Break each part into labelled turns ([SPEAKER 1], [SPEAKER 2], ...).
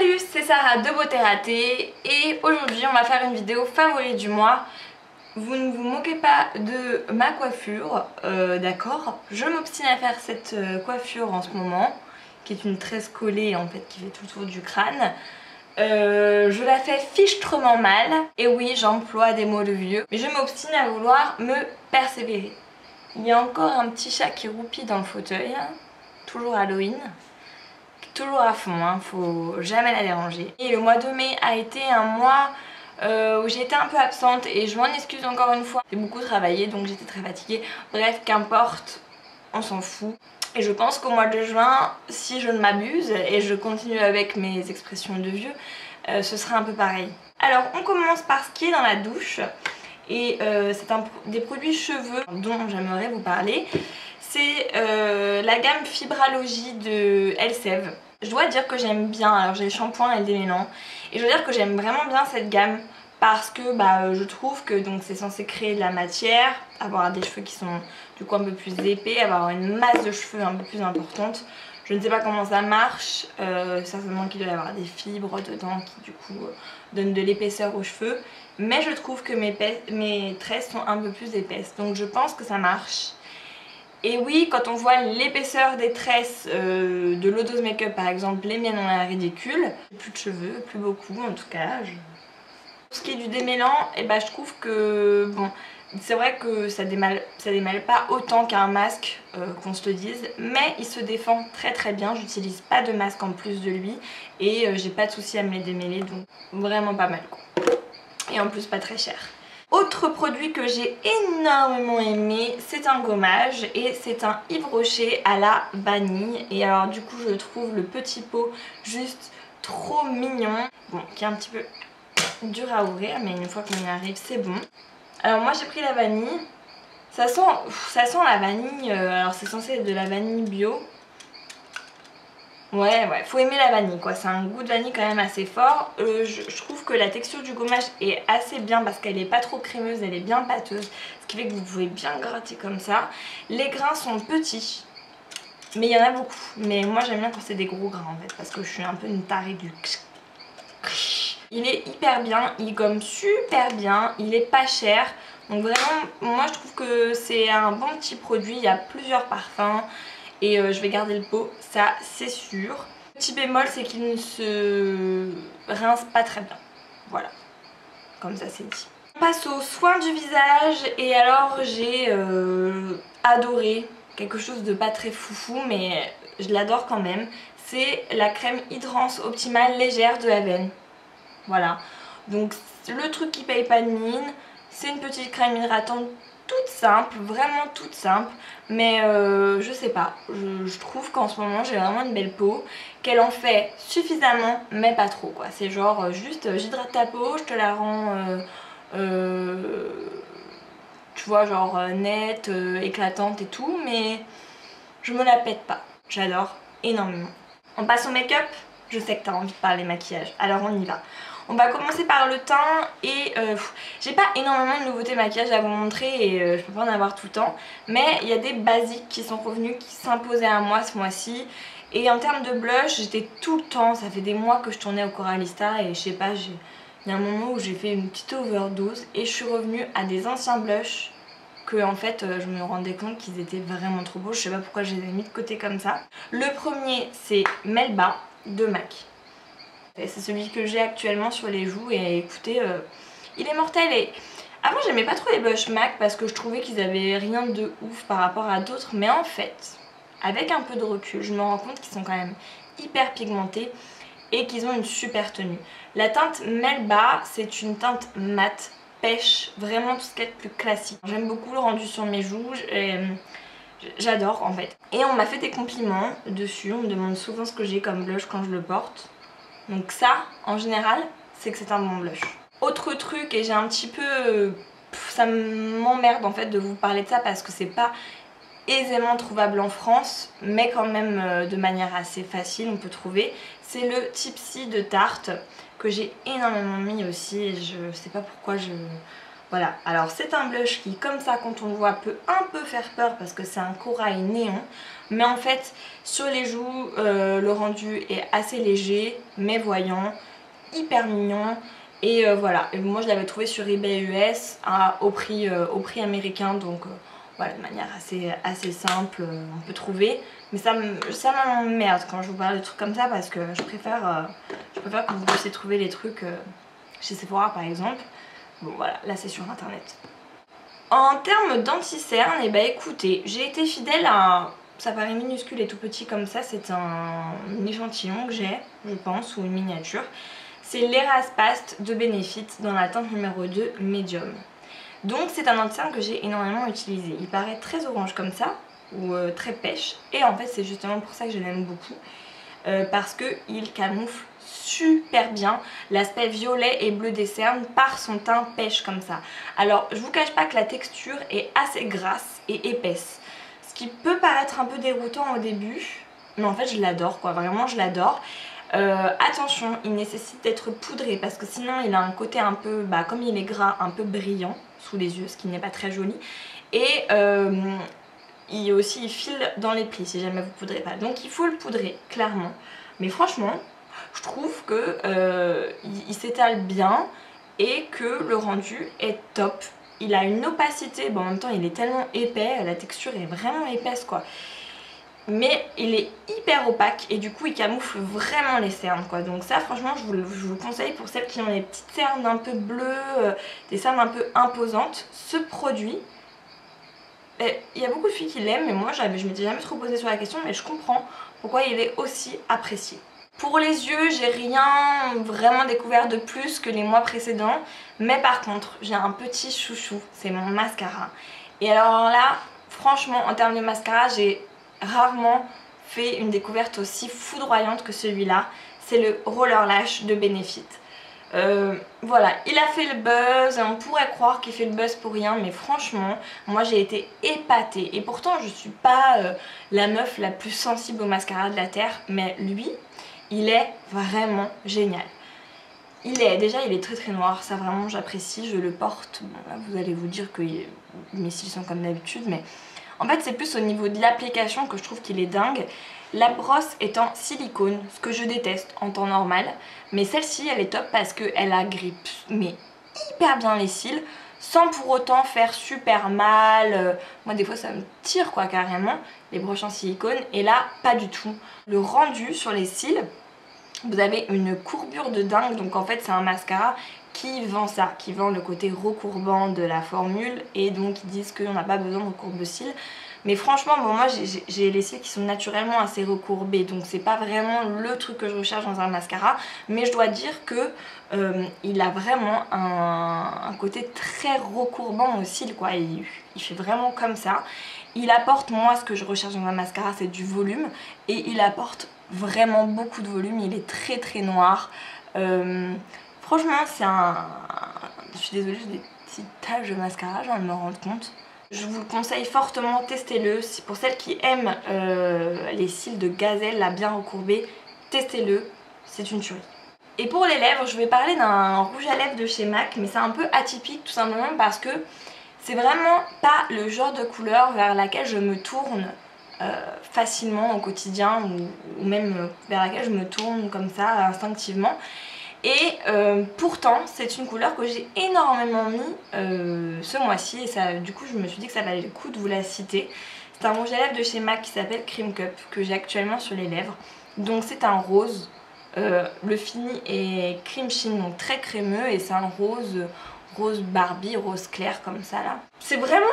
[SPEAKER 1] Salut, c'est Sarah de Beauté Ratée et aujourd'hui on va faire une vidéo favori du mois. Vous ne vous moquez pas de ma coiffure, d'accord? Je m'obstine à faire cette coiffure en ce moment, qui est une tresse collée en fait qui fait tout le tour du crâne. Je la fais fichtrement mal, et oui j'emploie des mots de vieux, mais je m'obstine à vouloir me persévérer. Il y a encore un petit chat qui roupille dans le fauteuil, hein, toujours Halloween. Toujours à fond, hein, faut jamais la déranger. Et le mois de mai a été un mois où j'ai été un peu absente et je m'en excuse encore une fois. J'ai beaucoup travaillé donc j'étais très fatiguée. Bref, qu'importe, on s'en fout. Et je pense qu'au mois de juin, si je ne m'abuse et je continue avec mes expressions de vieux, ce sera un peu pareil. Alors on commence par ce qui est dans la douche. Et c'est des produits cheveux dont j'aimerais vous parler. C'est la gamme Fibralogie de Elseve. Je dois dire que j'aime bien, alors j'ai le shampoing et le démêlant, et je dois dire que j'aime vraiment bien cette gamme parce que je trouve que c'est censé créer de la matière, avoir des cheveux qui sont du coup un peu plus épais, avoir une masse de cheveux un peu plus importante. Je ne sais pas comment ça marche, certainement qu'il doit y avoir des fibres dedans qui du coup donnent de l'épaisseur aux cheveux, mais je trouve que mes tresses sont un peu plus épaisses, donc je pense que ça marche. Et oui, quand on voit l'épaisseur des tresses de l'eau dose make-up par exemple, les miennes ont l'air ridicules. Plus de cheveux, plus beaucoup en tout cas. Pour ce qui est du démêlant, je trouve que bon, c'est vrai que ça démêle pas autant qu'un masque, qu'on se le dise, mais il se défend très très bien. J'utilise pas de masque en plus de lui et j'ai pas de souci à me les démêler, donc vraiment pas mal quoi. Et en plus pas très cher. Autre produit que j'ai énormément aimé, c'est un gommage et c'est un Yves Rocher à la vanille. Et alors du coup je trouve le petit pot juste trop mignon. Bon, qui est un petit peu dur à ouvrir, mais une fois qu'on y arrive c'est bon. Alors moi j'ai pris la vanille. Ça sent la vanille, alors c'est censé être de la vanille bio. Ouais, faut aimer la vanille quoi, c'est un goût de vanille quand même assez fort. Je trouve que la texture du gommage est assez bien parce qu'elle est pas trop crémeuse, elle est bien pâteuse, ce qui fait que vous pouvez bien gratter comme ça. Les grains sont petits, mais il y en a beaucoup. Mais moi j'aime bien quand c'est des gros grains en fait, parce que je suis un peu une tarée du... Il est hyper bien, il gomme super bien, il est pas cher. Donc vraiment, moi je trouve que c'est un bon petit produit, il y a plusieurs parfums. Et je vais garder le pot, ça c'est sûr. Petit bémol, c'est qu'il ne se rince pas très bien. Voilà, comme ça c'est dit. On passe aux soins du visage. Et alors j'ai adoré quelque chose de pas très foufou, mais je l'adore quand même. C'est la crème Hydrance Optimale Légère de Aven. Voilà, donc le truc qui paye pas de mine. C'est une petite crème hydratante toute simple, vraiment toute simple, mais je sais pas, je trouve qu'en ce moment j'ai vraiment une belle peau, qu'elle en fait suffisamment mais pas trop quoi. C'est genre juste j'hydrate ta peau, je te la rends tu vois genre nette, éclatante et tout, mais je me la pète pas. J'adore énormément. On passe au make-up. Je sais que t'as envie de parler maquillage, alors on y va. On va commencer par le teint et j'ai pas énormément de nouveautés maquillage à vous montrer et je peux pas en avoir tout le temps. Mais il y a des basiques qui sont revenus, qui s'imposaient à moi ce mois-ci. Et en termes de blush, j'étais tout le temps, ça fait des mois que je tournais au Coralista et je sais pas, il y a un moment où j'ai fait une petite overdose et je suis revenue à des anciens blushs que en fait je me rendais compte qu'ils étaient vraiment trop beaux. Je sais pas pourquoi je les ai mis de côté comme ça. Le premier c'est Melba de MAC. C'est celui que j'ai actuellement sur les joues et écoutez, il est mortel. Et avant j'aimais pas trop les blushs MAC parce que je trouvais qu'ils avaient rien de ouf par rapport à d'autres, mais en fait avec un peu de recul je me rends compte qu'ils sont quand même hyper pigmentés et qu'ils ont une super tenue. La teinte Melba, c'est une teinte mate, pêche, vraiment tout ce qu'il y a de plus classique. J'aime beaucoup le rendu sur mes joues, j'adore en fait. Et on m'a fait des compliments dessus, on me demande souvent ce que j'ai comme blush quand je le porte. Donc ça, en général, c'est que c'est un bon blush. Autre truc, et j'ai un petit peu... ça m'emmerde en fait de vous parler de ça parce que c'est pas aisément trouvable en France, mais quand même de manière assez facile on peut trouver. C'est le Tipsy de Tarte que j'ai énormément mis aussi et je sais pas pourquoi Voilà, alors c'est un blush qui comme ça quand on le voit peut un peu faire peur parce que c'est un corail néon. Mais en fait sur les joues le rendu est assez léger mais voyant, hyper mignon. Et voilà, et moi je l'avais trouvé sur eBay US au prix américain, donc voilà, de manière assez simple, on peut trouver. Mais ça m'emmerde quand je vous parle de trucs comme ça parce que je préfère que vous puissiez trouver les trucs chez Sephora par exemple. Bon voilà, là c'est sur internet. En termes d'anti-cerne, et bah écoutez, j'ai été fidèle à... Ça paraît minuscule et tout petit comme ça, c'est un échantillon que j'ai, je pense, ou une miniature. C'est l'Eraspast de Benefit dans la teinte numéro 2 Medium. Donc c'est un anti-cerne que j'ai énormément utilisé. Il paraît très orange comme ça, ou très pêche. Et en fait c'est justement pour ça que je l'aime beaucoup. Parce qu'il camoufle super bien l'aspect violet et bleu des cernes par son teint pêche comme ça. Alors je vous cache pas que la texture est assez grasse et épaisse. Ce qui peut paraître un peu déroutant au début, mais en fait je l'adore quoi, vraiment je l'adore. Attention, il nécessite d'être poudré parce que sinon il a un côté un peu, comme il est gras, un peu brillant sous les yeux, ce qui n'est pas très joli. Et il file dans les plis si jamais vous poudrez pas. Donc il faut le poudrer, clairement. Mais franchement, je trouve que il s'étale bien et que le rendu est top. Il a une opacité, bon en même temps il est tellement épais, la texture est vraiment épaisse quoi. Mais il est hyper opaque et du coup il camoufle vraiment les cernes quoi. Donc ça franchement je vous le conseille pour celles qui ont des petites cernes un peu bleues, des cernes un peu imposantes. Ce produit, il y a beaucoup de filles qui l'aiment mais moi je m'étais jamais trop posé sur la question, mais je comprends pourquoi il est aussi apprécié. Pour les yeux, j'ai rien vraiment découvert de plus que les mois précédents. Mais par contre, j'ai un petit chouchou, c'est mon mascara. Et alors là, franchement, en termes de mascara, j'ai rarement fait une découverte aussi foudroyante que celui-là. C'est le Roller Lash de Benefit. Voilà, il a fait le buzz, on pourrait croire qu'il fait le buzz pour rien, mais franchement, moi j'ai été épatée. Et pourtant, je suis pas la meuf la plus sensible au mascara de la Terre, mais lui... il est vraiment génial. Il est très très noir, ça vraiment j'apprécie, je le porte. Bon, là vous allez vous dire que mes cils sont comme d'habitude, mais en fait c'est plus au niveau de l'application que je trouve qu'il est dingue. La brosse est en silicone, ce que je déteste en temps normal, mais celle-ci elle est top parce qu'elle agrippe mais hyper bien les cils, sans pour autant faire super mal. Moi des fois ça me tire quoi carrément, les broches en silicone, et là pas du tout. Le rendu sur les cils, vous avez une courbure de dingue, donc en fait c'est un mascara qui vend ça, qui vend le côté recourbant de la formule, et donc ils disent qu'on n'a pas besoin de courbe-cils. Mais franchement, bon, moi j'ai les cils qui sont naturellement assez recourbés, donc c'est pas vraiment le truc que je recherche dans un mascara, mais je dois dire que il a vraiment un côté très recourbant aux cils quoi, il fait vraiment comme ça. Il apporte, moi ce que je recherche dans un mascara c'est du volume, et il apporte vraiment beaucoup de volume, il est très très noir. Franchement c'est je suis désolée, j'ai des petites taches de mascara, je viens de me rendre compte. Je vous le conseille fortement, testez-le. Pour celles qui aiment les cils de gazelle là bien recourbés, testez-le, c'est une tuerie. Et pour les lèvres, je vais parler d'un rouge à lèvres de chez MAC, mais c'est un peu atypique tout simplement parce que c'est vraiment pas le genre de couleur vers laquelle je me tourne facilement au quotidien, ou même vers laquelle je me tourne comme ça instinctivement. Et pourtant c'est une couleur que j'ai énormément mis ce mois-ci, et ça, du coup je me suis dit que ça valait le coup de vous la citer. C'est un rouge à lèvres de chez MAC qui s'appelle Cream Cup, que j'ai actuellement sur les lèvres. Donc c'est un rose, le fini est cream sheen, donc très crémeux, et c'est un rose Barbie, rose clair comme ça là. C'est vraiment...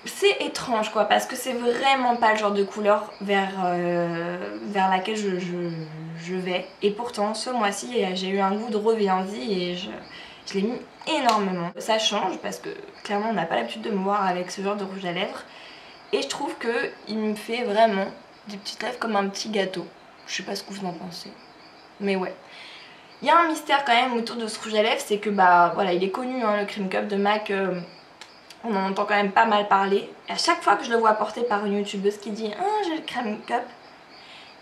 [SPEAKER 1] c'est étrange quoi, parce que c'est vraiment pas le genre de couleur vers laquelle je vais. Et pourtant ce mois-ci j'ai eu un goût de reviens-y et je l'ai mis énormément. Ça change parce que clairement on n'a pas l'habitude de me voir avec ce genre de rouge à lèvres, et je trouve qu'il me fait vraiment des petites lèvres comme un petit gâteau. Je sais pas ce que vous en pensez, mais ouais. Il y a un mystère quand même autour de ce rouge à lèvres, c'est que voilà, il est connu hein, le Cream Cup de MAC. On en entend quand même pas mal parler. Et à chaque fois que je le vois porté par une youtubeuse qui dit « Ah, j'ai le Cream Cup »,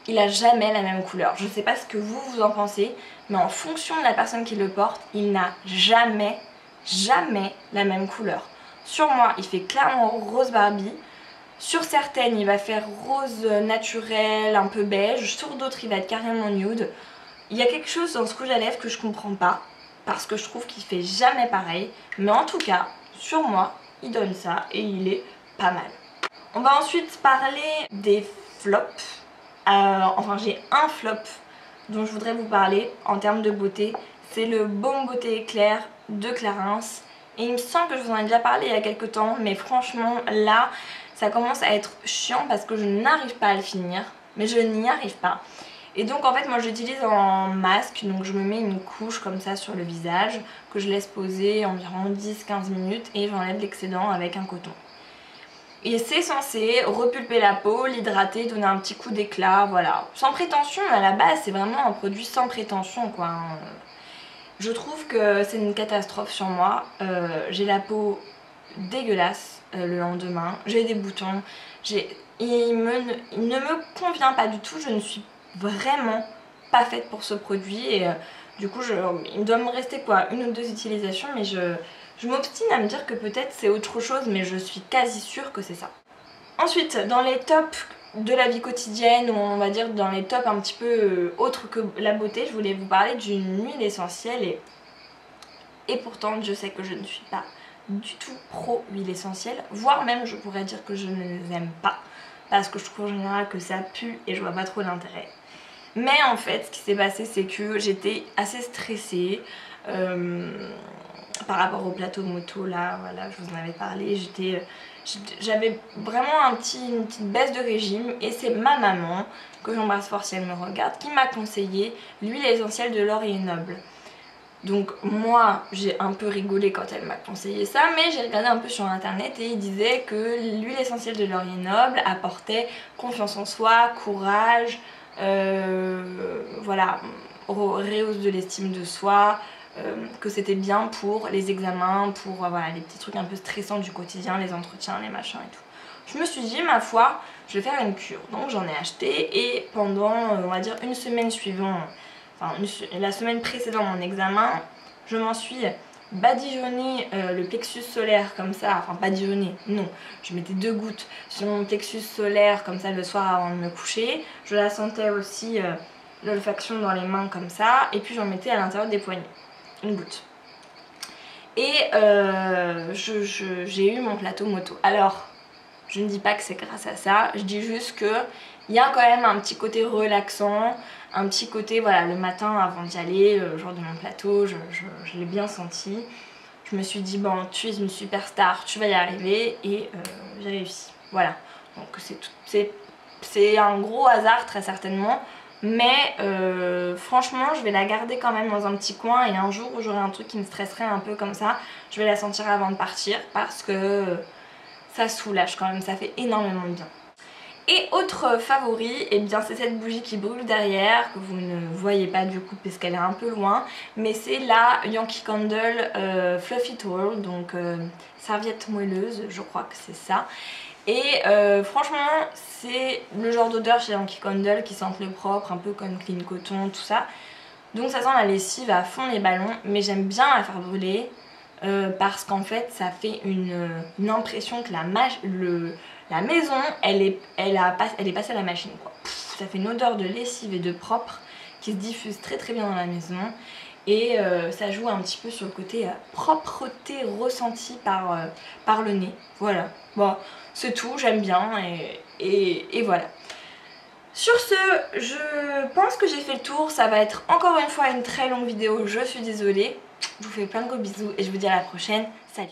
[SPEAKER 1] il a jamais la même couleur. Je sais pas ce que vous en pensez, mais en fonction de la personne qui le porte, il n'a jamais jamais la même couleur. Sur moi il fait clairement rose Barbie, sur certaines il va faire rose naturel, un peu beige, sur d'autres il va être carrément nude. Il y a quelque chose dans ce rouge à lèvres que je comprends pas, parce que je trouve qu'il fait jamais pareil, mais en tout cas sur moi il donne ça et il est pas mal. On va ensuite parler des flops. Enfin j'ai un flop dont je voudrais vous parler en termes de beauté, c'est le Baume Beauté Éclair de Clarins. Et il me semble que je vous en ai déjà parlé il y a quelques temps, mais franchement là ça commence à être chiant parce que je n'arrive pas à le finir, mais je n'y arrive pas. Et donc en fait moi je l'utilise en masque, donc je me mets une couche comme ça sur le visage que je laisse poser environ 10-15 minutes et j'enlève l'excédent avec un coton. Et c'est censé repulper la peau, l'hydrater, donner un petit coup d'éclat, voilà. Sans prétention, à la base c'est vraiment un produit sans prétention quoi. Je trouve que c'est une catastrophe sur moi, j'ai la peau dégueulasse le lendemain, j'ai des boutons, il ne me convient pas du tout, je ne suis vraiment pas faite pour ce produit et du coup il doit me rester quoi, 1 ou 2 utilisations, mais je m'obstine à me dire que peut-être c'est autre chose, mais je suis quasi sûre que c'est ça. Ensuite, dans les tops de la vie quotidienne, ou on va dire dans les tops un petit peu autres que la beauté, je voulais vous parler d'une huile essentielle et pourtant je sais que je ne suis pas du tout pro huile essentielle, voire même je pourrais dire que je ne les aime pas parce que je trouve en général que ça pue et je vois pas trop l'intérêt. Mais en fait ce qui s'est passé c'est que j'étais assez stressée par rapport au plateau moto là, voilà, je vous en avais parlé, j'avais vraiment une petite baisse de régime et c'est ma maman, que j'embrasse fort si elle me regarde, qui m'a conseillé l'huile essentielle de Laurier Noble. Donc moi j'ai un peu rigolé quand elle m'a conseillé ça, mais j'ai regardé un peu sur internet et il disait que l'huile essentielle de Laurier Noble apportait confiance en soi, courage, voilà, rehausse de l'estime de soi, que c'était bien pour les examens, pour voilà, les petits trucs un peu stressants du quotidien, les entretiens, les machins et tout. Je me suis dit, ma foi, je vais faire une cure. Donc j'en ai acheté et pendant, on va dire, une semaine suivant, enfin la semaine précédant mon examen, je m'en suis badigeonné le plexus solaire comme ça, enfin badigeonné, non, je mettais 2 gouttes sur mon plexus solaire comme ça le soir avant de me coucher. Je la sentais aussi, l'olfaction dans les mains comme ça, et puis j'en mettais à l'intérieur des poignets. Une goutte. Et j'ai eu mon plateau moto. Alors, je ne dis pas que c'est grâce à ça, je dis juste que il y a quand même un petit côté relaxant, un petit côté, voilà, le matin avant d'y aller, le jour de mon plateau, je l'ai bien senti. Je me suis dit, bon, tu es une superstar, tu vas y arriver, et j'ai réussi. Voilà. Donc c'est un gros hasard, très certainement. Mais franchement je vais la garder quand même dans un petit coin et un jour où j'aurai un truc qui me stresserait un peu comme ça, je vais la sentir avant de partir parce que ça soulage quand même, ça fait énormément de bien. Et autre favori, et bien c'est cette bougie qui brûle derrière, que vous ne voyez pas du coup parce qu'elle est un peu loin, mais c'est la Yankee Candle Fluffy Towel, donc serviette moelleuse, je crois que c'est ça. Et franchement c'est le genre d'odeur chez Yankee Candle qui sent le propre, un peu comme Clean Coton, tout ça. Donc ça sent la lessive à fond les ballons, mais j'aime bien la faire brûler parce qu'en fait ça fait une impression que la maison elle est passée à la machine quoi. Pff, ça fait une odeur de lessive et de propre qui se diffuse très très bien dans la maison. Et ça joue un petit peu sur le côté propreté ressentie par le nez. Voilà, bon, c'est tout, j'aime bien et voilà. Sur ce, je pense que j'ai fait le tour. Ça va être encore une fois une très longue vidéo, je suis désolée. Je vous fais plein de gros bisous et je vous dis à la prochaine. Salut!